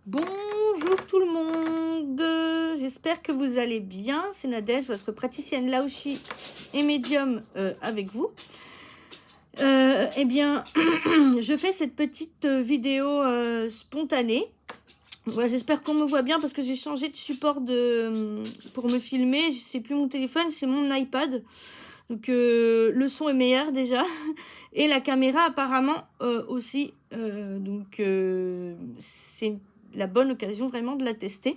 Bonjour tout le monde, j'espère que vous allez bien, c'est Nadège, votre praticienne Laoshi et médium avec vous. Eh bien, je fais cette petite vidéo spontanée. Ouais, j'espère qu'on me voit bien parce que j'ai changé de support pour me filmer, c'est plus mon téléphone, c'est mon iPad. Donc le son est meilleur déjà et la caméra apparemment aussi. Donc c'est la bonne occasion vraiment de la tester.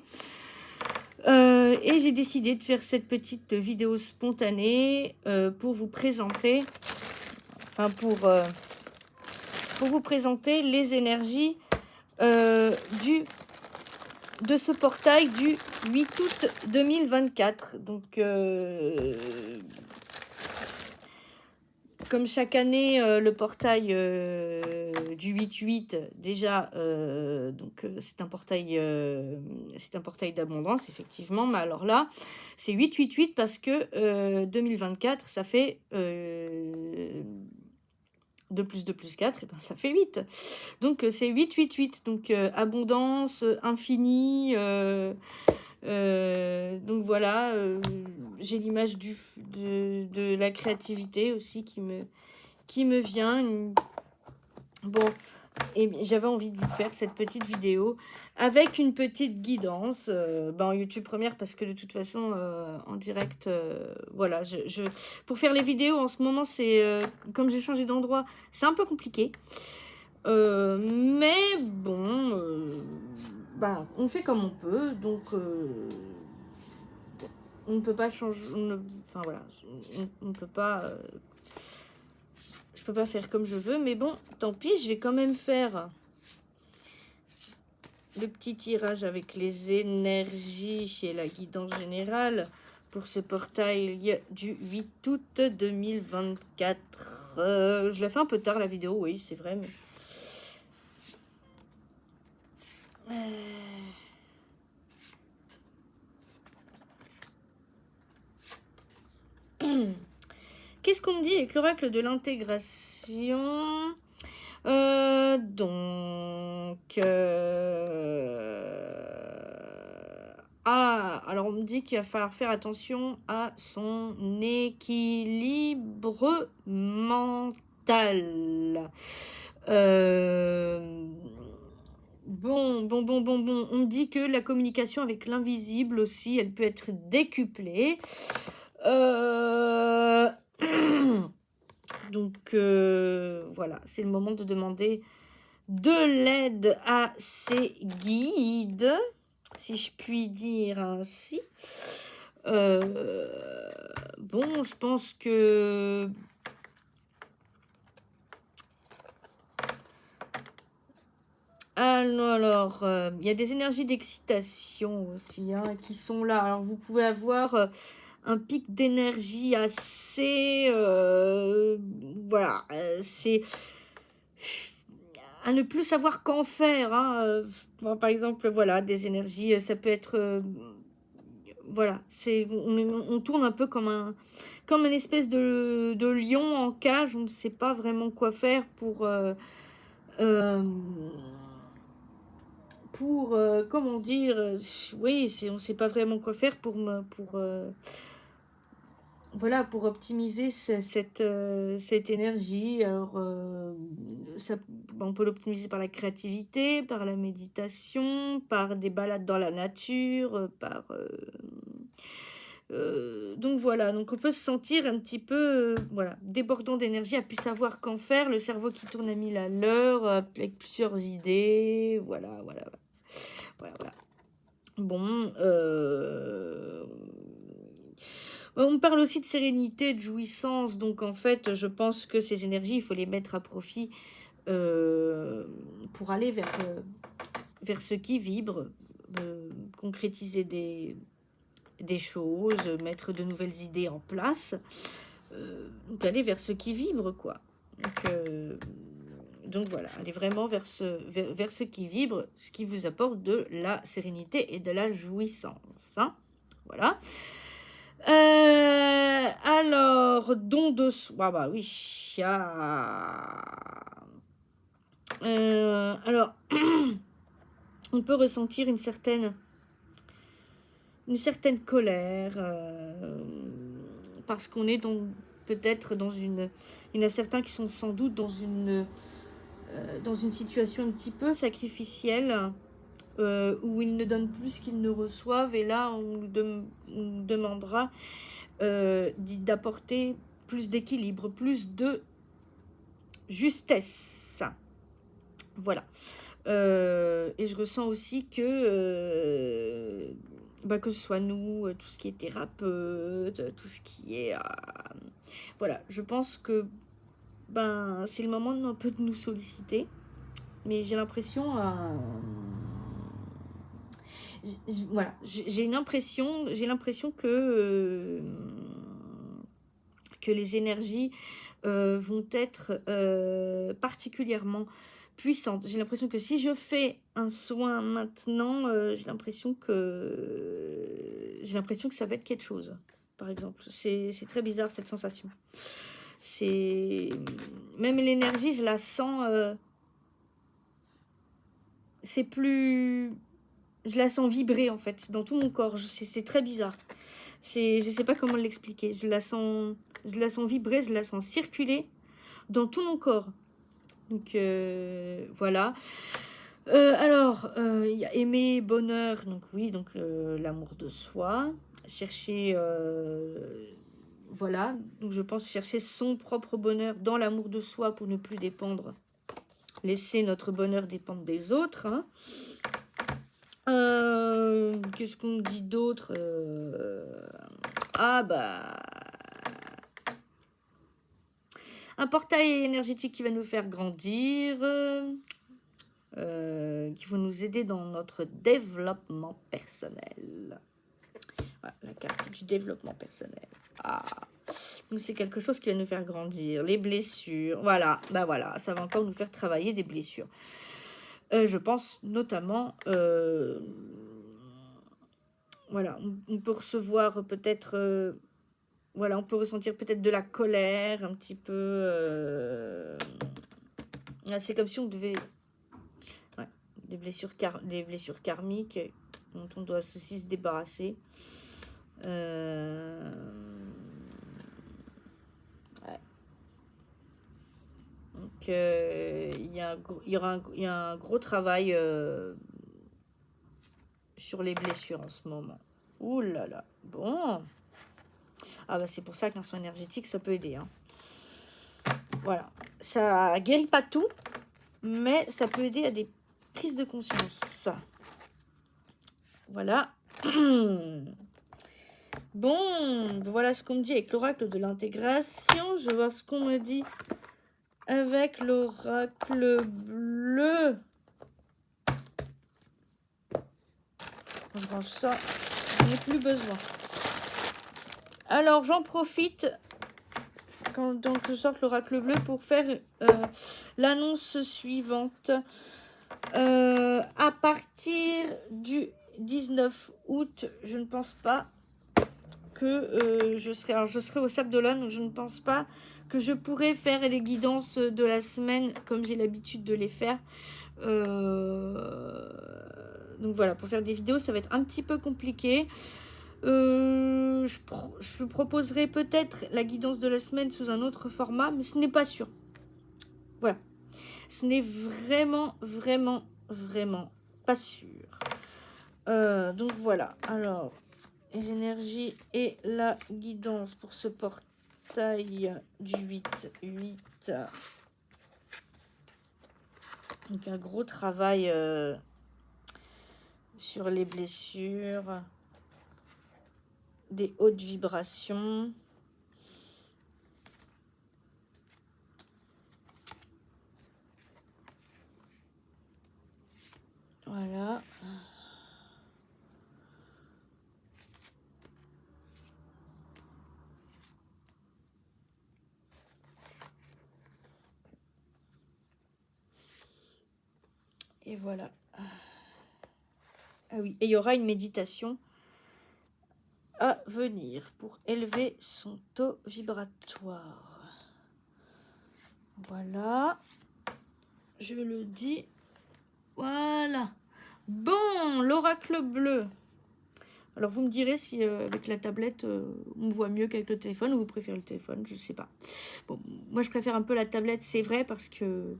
Et j'ai décidé de faire cette petite vidéo spontanée pour vous présenter, enfin pour vous présenter les énergies de ce portail du 8 août 2024. Donc comme chaque année, le portail du 8-8, déjà, c'est un portail d'abondance, effectivement. Mais alors là, c'est 8-8-8 parce que 2024, ça fait 2 plus 2 plus 4, et ben ça fait 8. Donc c'est 8-8-8. Donc abondance, infini. Donc voilà, j'ai l'image de la créativité aussi qui me vient. Bon, et j'avais envie de vous faire cette petite vidéo avec une petite guidance en YouTube Première parce que de toute façon en direct, voilà, pour faire les vidéos en ce moment, c'est comme j'ai changé d'endroit, c'est un peu compliqué. Mais bon, on fait comme on peut, donc on ne peut pas changer, enfin voilà, on ne peut pas, je peux pas faire comme je veux, mais bon, tant pis, je vais quand même faire le petit tirage avec les énergies et la guidance générale pour ce portail du 8 août 2024. Je la fais un peu tard la vidéo, oui, c'est vrai, mais... Qu'est-ce qu'on me dit avec l'oracle de l'intégration? Alors on me dit qu'il va falloir faire attention à son équilibre mental. Bon. On me dit que la communication avec l'invisible aussi, elle peut être décuplée. Donc voilà, c'est le moment de demander de l'aide à ses guides, si je puis dire ainsi. Bon, je pense que... Alors, il y a des énergies d'excitation aussi qui sont là. Alors, vous pouvez avoir un pic d'énergie assez... voilà, c'est... à ne plus savoir qu'en faire. Par exemple, voilà, des énergies, ça peut être... voilà, on tourne un peu comme une espèce de lion en cage. On ne sait pas vraiment quoi faire pour comment dire, oui, on ne sait pas vraiment quoi faire voilà, pour optimiser cette énergie. Alors, on peut l'optimiser par la créativité, par la méditation, par des balades dans la nature, donc voilà, donc on peut se sentir un petit peu voilà, débordant d'énergie, à plus savoir qu'en faire, le cerveau qui tourne à 1000 à l'heure, avec plusieurs idées, voilà. Bon, on parle aussi de sérénité, de jouissance, donc en fait, je pense que ces énergies, il faut les mettre à profit pour aller vers ce qui vibre, concrétiser des choses, mettre de nouvelles idées en place, donc aller vers ce qui vibre, quoi. Donc voilà, allez vraiment vers ce qui vibre, ce qui vous apporte de la sérénité et de la jouissance. Voilà. Alors, don de soi, bah oui. Alors, on peut ressentir une certaine colère, parce qu'on est peut-être dans une... Il y en a certains qui sont sans doute dans une situation un petit peu sacrificielle, où ils ne donnent plus qu'ils ne reçoivent, et là on nous demandera d'apporter plus d'équilibre, plus de justesse. Voilà. Et je ressens aussi que que ce soit nous, tout ce qui est thérapeute, tout ce qui est... voilà, je pense que c'est le moment un peu de nous solliciter. Mais j'ai l'impression... voilà, j'ai l'impression que les énergies vont être particulièrement puissante. J'ai l'impression que si je fais un soin maintenant, j'ai l'impression que ça va être quelque chose, par exemple. C'est très bizarre cette sensation. Même l'énergie, je la sens. Je la sens vibrer en fait dans tout mon corps. C'est très bizarre. Je sais pas comment l'expliquer. Je la sens vibrer, je la sens circuler dans tout mon corps. Donc voilà. Alors, il y a aimer, bonheur, donc oui, donc l'amour de soi. Chercher, voilà, donc je pense chercher son propre bonheur dans l'amour de soi pour ne plus dépendre, laisser notre bonheur dépendre des autres. Hein. Qu'est-ce qu'on dit d'autre? Un portail énergétique qui va nous faire grandir, qui va nous aider dans notre développement personnel. Voilà, la carte du développement personnel. Donc c'est quelque chose qui va nous faire grandir. Les blessures, voilà, voilà, ça va encore nous faire travailler des blessures. Je pense notamment, voilà, on peut recevoir peut-être... voilà, on peut ressentir peut-être de la colère, un petit peu... c'est comme si on devait... Ouais, des blessures karmiques dont on doit aussi se débarrasser. Ouais. Donc, il y a un gros travail sur les blessures en ce moment. Ouh là là, bon... c'est pour ça qu'un soin énergétique, ça peut aider. Hein. Voilà. Ça guérit pas tout, mais ça peut aider à des prises de conscience. Voilà. Bon, voilà ce qu'on me dit avec l'oracle de l'intégration. Je vais voir ce qu'on me dit avec l'oracle bleu. On range ça. Je n'ai plus besoin. Alors, j'en profite donc je sors l'oracle bleu pour faire l'annonce suivante. À partir du 19 août, je ne pense pas que je serai au Sable d'Olonne, donc je ne pense pas que je pourrai faire les guidances de la semaine comme j'ai l'habitude de les faire. Donc voilà, pour faire des vidéos, ça va être un petit peu compliqué. Je proposerai peut-être la guidance de la semaine sous un autre format, mais ce n'est pas sûr. Voilà. Ce n'est vraiment pas sûr. Donc voilà. Alors, les énergies et la guidance pour ce portail du 8-8. Donc un gros travail sur les blessures, des hautes vibrations. Voilà. Et voilà. Ah oui, et il y aura une méditation à venir pour élever son taux vibratoire. Voilà. Je le dis. Voilà. cercle bleu. Alors, vous me direz si avec la tablette, on voit mieux qu'avec le téléphone, ou vous préférez le téléphone, je ne sais pas. Bon, moi, je préfère un peu la tablette, c'est vrai, parce que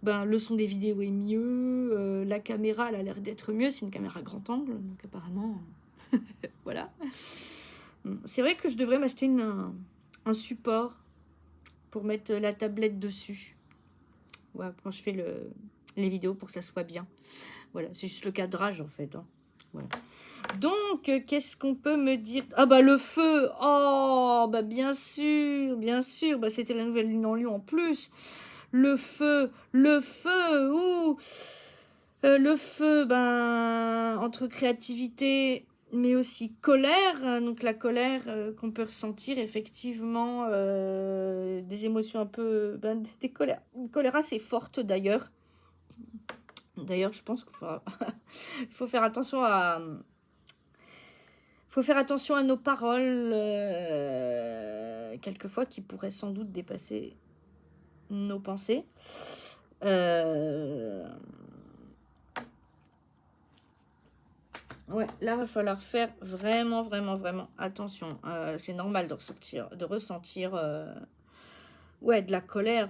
ben, le son des vidéos est mieux, la caméra, elle a l'air d'être mieux, c'est une caméra grand angle, donc apparemment, voilà. C'est vrai que je devrais m'acheter un support pour mettre la tablette dessus. Voilà, quand je fais les vidéos, pour que ça soit bien. Voilà, c'est juste le cadrage, en fait, hein. Voilà. Donc, qu'est-ce qu'on peut me dire? Ah bah le feu. Oh, bah bien sûr, bien sûr. Bah, c'était la nouvelle lune en lion en plus. Le feu, ouh. Le feu, ben, entre créativité, mais aussi colère. Donc la colère qu'on peut ressentir, effectivement, des émotions un peu, ben, des colères. Une colère assez forte d'ailleurs. D'ailleurs, je pense qu'il faut faire attention à... faut faire attention à nos paroles, quelquefois, qui pourraient sans doute dépasser nos pensées. Ouais, là, il va falloir faire vraiment, vraiment, vraiment attention. C'est normal de ressentir ouais, de la colère.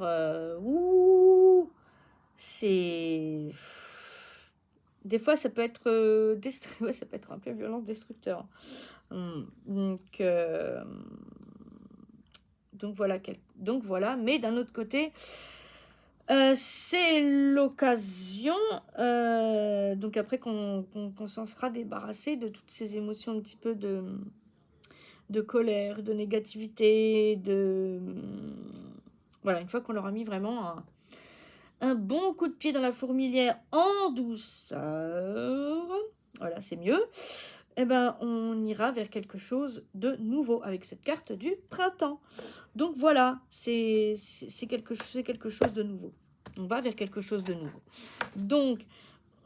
Ouh, c'est... Des fois, ça peut être, ouais, ça peut être un peu violent, destructeur. Donc voilà. Mais d'un autre côté, c'est l'occasion, donc après qu'on s'en sera débarrassé de toutes ces émotions un petit peu de colère, de négativité, voilà, une fois qu'on leur a mis vraiment un bon coup de pied dans la fourmilière en douceur, voilà, c'est mieux. Eh ben, on ira vers quelque chose de nouveau avec cette carte du printemps. Donc voilà, c'est quelque chose de nouveau. On va vers quelque chose de nouveau. Donc,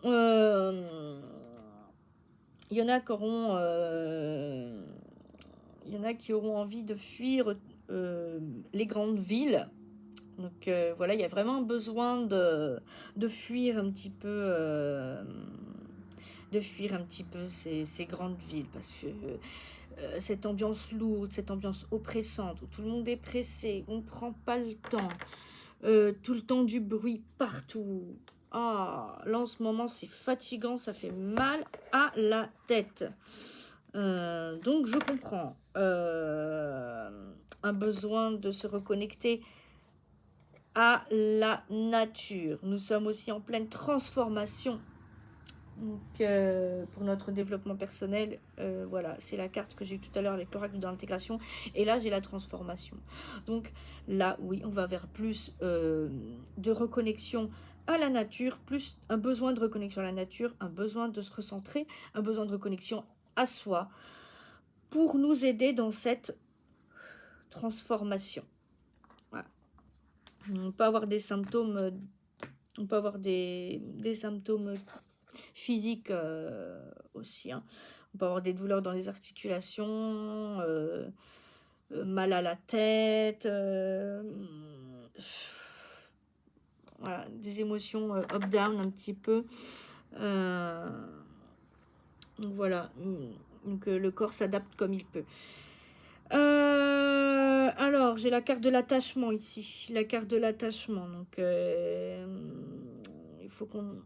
il y en a qui auront envie de fuir les grandes villes. Donc voilà, il y a vraiment besoin de fuir un petit peu... ces grandes villes, parce que cette ambiance lourde, cette ambiance oppressante, où tout le monde est pressé, on ne prend pas le temps, tout le temps du bruit partout. Ah, là en ce moment c'est fatigant, ça fait mal à la tête. Donc je comprends un besoin de se reconnecter à la nature. Nous sommes aussi en pleine transformation. Donc, pour notre développement personnel, voilà, c'est la carte que j'ai eu tout à l'heure avec l'oracle de l'intégration. Et là, j'ai la transformation. Donc, là, oui, on va vers plus de reconnexion à la nature, plus un besoin de reconnexion à la nature, un besoin de se recentrer, un besoin de reconnexion à soi pour nous aider dans cette transformation. Voilà. On peut avoir des symptômes, symptômes physique aussi, hein. On peut avoir des douleurs dans les articulations, mal à la tête, voilà, des émotions up-down un petit peu. Donc voilà, donc le corps s'adapte comme il peut. Alors, j'ai la carte de l'attachement ici, la carte de l'attachement. Donc, il faut qu'on...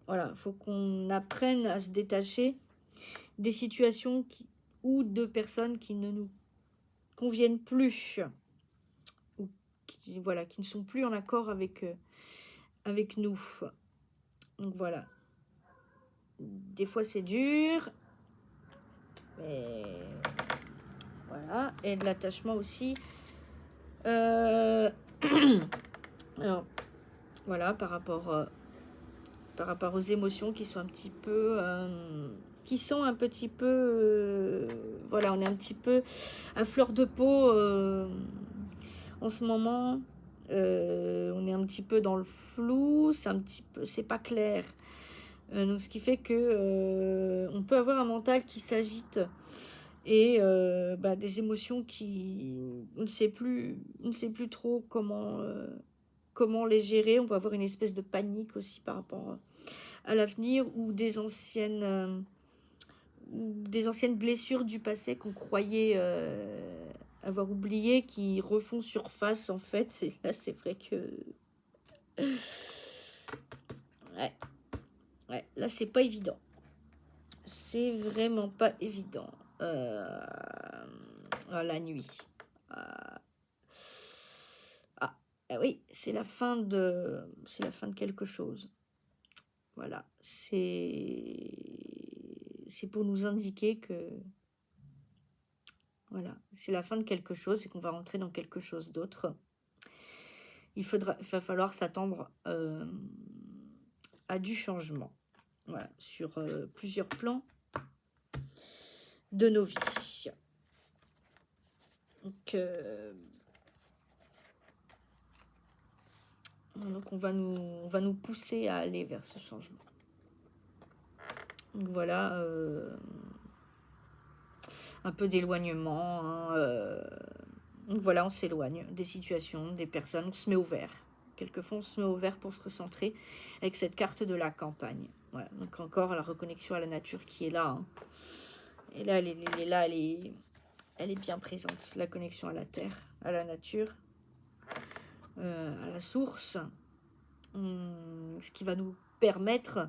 Voilà, faut qu'on apprenne à se détacher des situations ou de personnes qui ne nous conviennent plus, ou qui ne sont plus en accord avec nous. Donc voilà. Des fois c'est dur, mais voilà. Et de l'attachement aussi. Alors voilà, par rapport aux émotions qui sont un petit peu... voilà, on est un petit peu à fleur de peau en ce moment. On est un petit peu dans le flou, c'est pas clair. Donc, ce qui fait que on peut avoir un mental qui s'agite et des émotions qui... On ne sait plus trop comment les gérer. On peut avoir une espèce de panique aussi par rapport à l'avenir ou des anciennes blessures du passé qu'on croyait avoir oubliées, qui refont surface en fait. Et là, c'est vrai que... Ouais, là, c'est pas évident. C'est vraiment pas évident. La nuit. Oui, c'est la fin de quelque chose. Voilà, c'est pour nous indiquer que voilà, c'est la fin de quelque chose et qu'on va rentrer dans quelque chose d'autre. Il va falloir s'attendre à du changement. Voilà, sur plusieurs plans de nos vies. Donc on va nous pousser à aller vers ce changement. Donc voilà, un peu d'éloignement. Donc voilà, on s'éloigne des situations, des personnes, on se met au vert. Quelquefois, on se met au vert pour se recentrer avec cette carte de la campagne. Voilà, donc encore la reconnexion à la nature qui est là. Hein. Et là, elle est bien présente. La connexion à la terre, à la nature, à la source. Ce qui va nous permettre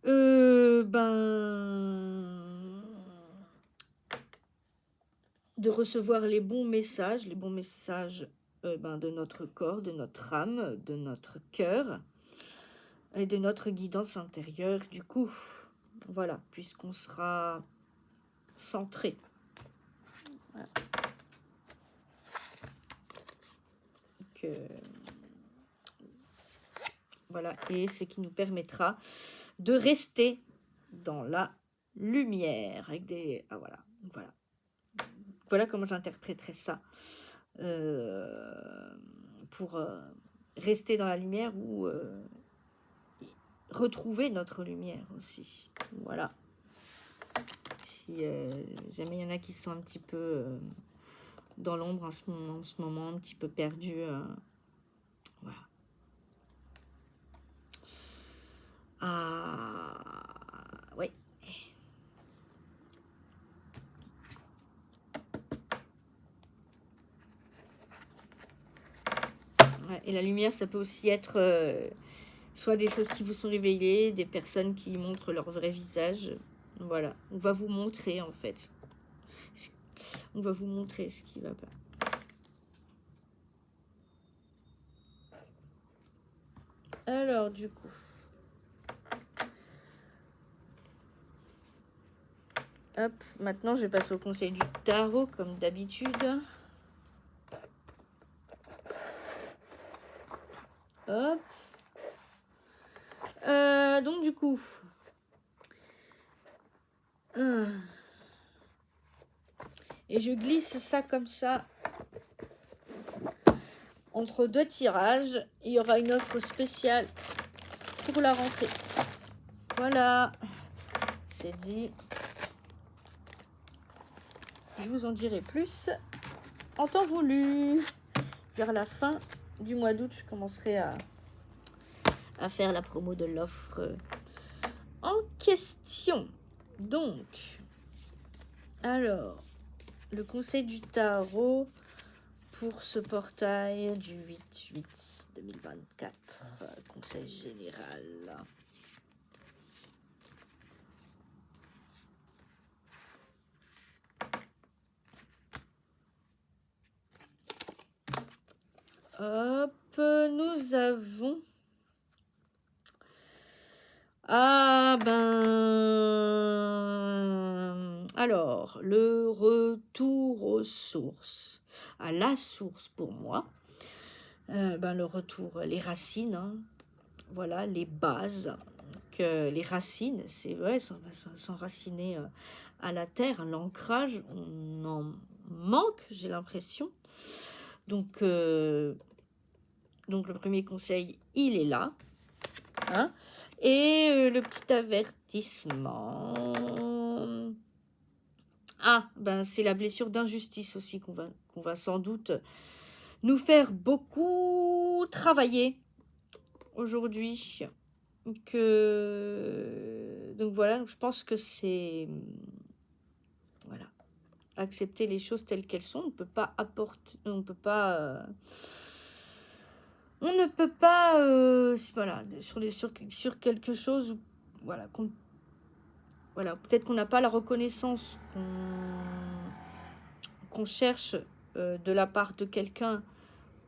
de recevoir les bons messages de notre corps, de notre âme, de notre cœur et de notre guidance intérieure. Du coup, voilà, puisqu'on sera centré. Voilà. Donc, voilà, et ce qui nous permettra de rester dans la lumière avec des... Voilà comment j'interpréterais ça. Pour rester dans la lumière ou retrouver notre lumière aussi. Voilà. Si jamais il y en a qui sont un petit peu dans l'ombre en ce moment, un petit peu perdus. Voilà. Oui. Et la lumière, ça peut aussi être soit des choses qui vous sont révélées, des personnes qui montrent leur vrai visage. Voilà, on va vous montrer en fait. On va vous montrer ce qui va pas. Alors du coup... Hop, maintenant je passe au conseil du tarot comme d'habitude. Hop. Donc du coup... Et je glisse ça comme ça. Entre deux tirages, il y aura une offre spéciale pour la rentrée. Voilà, c'est dit. Je vous en dirai plus en temps voulu. Vers la fin du mois d'août, je commencerai à faire la promo de l'offre en question. Donc, alors, le conseil du tarot pour ce portail du 8/8/2024, conseil général. Hop, nous avons... Alors, le retour aux sources. À la source pour moi. Le retour, les racines. Hein. Voilà, les bases. Les racines, c'est vrai, s'enraciner à la terre. L'ancrage, on en manque, j'ai l'impression. Donc, le premier conseil, il est là. Hein, et le petit avertissement. C'est la blessure d'injustice aussi qu'on va sans doute nous faire beaucoup travailler aujourd'hui. Donc voilà, donc je pense que c'est... Voilà. Accepter les choses telles qu'elles sont. On ne peut pas apporter... On ne peut pas... on ne peut pas... voilà, sur quelque chose... Voilà, voilà, peut-être qu'on n'a pas la reconnaissance qu'on cherche de la part de quelqu'un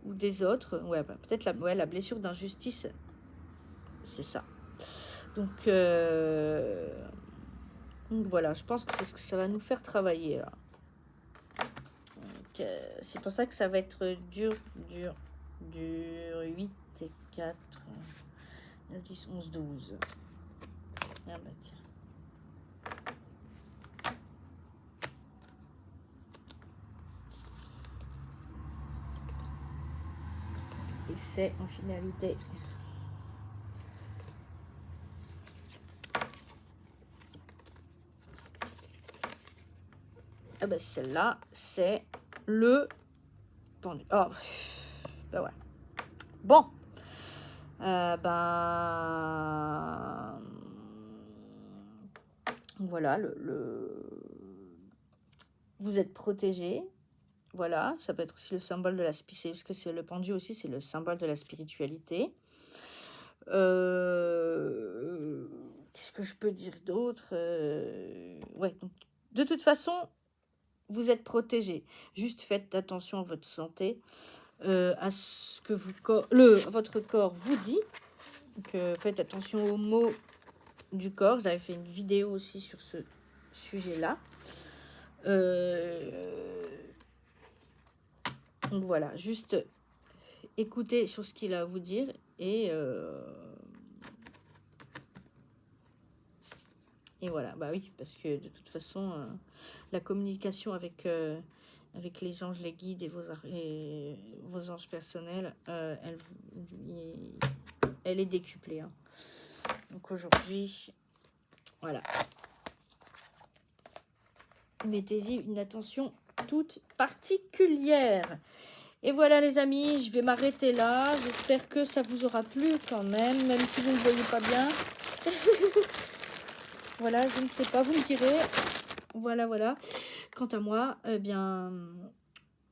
ou des autres. Ouais, bah, peut-être la blessure d'injustice, c'est ça. Donc voilà, je pense que c'est ce que ça va nous faire travailler là. C'est pour ça que ça va être dur. 8 et 4, 9, 10, 11, 12. Ah bah tiens. Et c'est en finalité. Ah bah celle-là, c'est le pendu. Oh, bah ouais. Bon. Voilà, vous êtes protégé. Voilà, ça peut être aussi le symbole de la spiritualité, parce que c'est le pendu aussi, c'est le symbole de la spiritualité. Qu'est-ce que je peux dire d'autre? Ouais, donc, de toute façon, vous êtes protégé. Juste faites attention à votre santé, à ce que votre corps vous dit. Donc, faites attention aux mots du corps. J'avais fait une vidéo aussi sur ce sujet-là. Donc voilà, juste écoutez sur ce qu'il a à vous dire et voilà, bah oui, parce que de toute façon, la communication avec les anges, les guides et vos anges personnels, elle est décuplée. Hein. Donc aujourd'hui, voilà. Mettez-y une attention toute particulière. Et voilà les amis, je vais m'arrêter là. J'espère que ça vous aura plu quand même si vous ne voyez pas bien. Voilà, je ne sais pas, vous me direz. Voilà, voilà. Quant à moi, eh bien,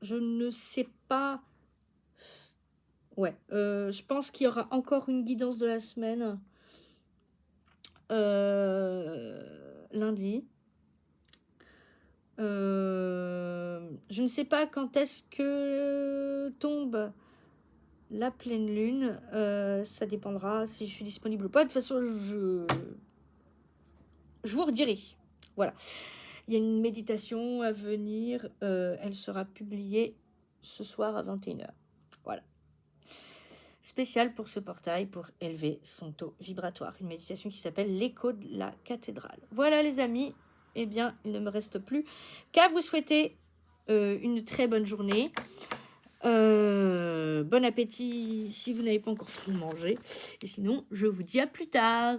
je ne sais pas. Ouais, je pense qu'il y aura encore une guidance de la semaine. Lundi. Je ne sais pas quand est-ce que tombe la pleine lune. Ça dépendra si je suis disponible ou pas. De toute façon, je vous redirai. Voilà. Il y a une méditation à venir. Elle sera publiée ce soir à 21h. Voilà. Spécial pour ce portail pour élever son taux vibratoire. Une méditation qui s'appelle l'écho de la cathédrale. Voilà les amis. Eh bien, il ne me reste plus qu'à vous souhaiter une très bonne journée. Bon appétit si vous n'avez pas encore fini de manger. Et sinon, je vous dis à plus tard.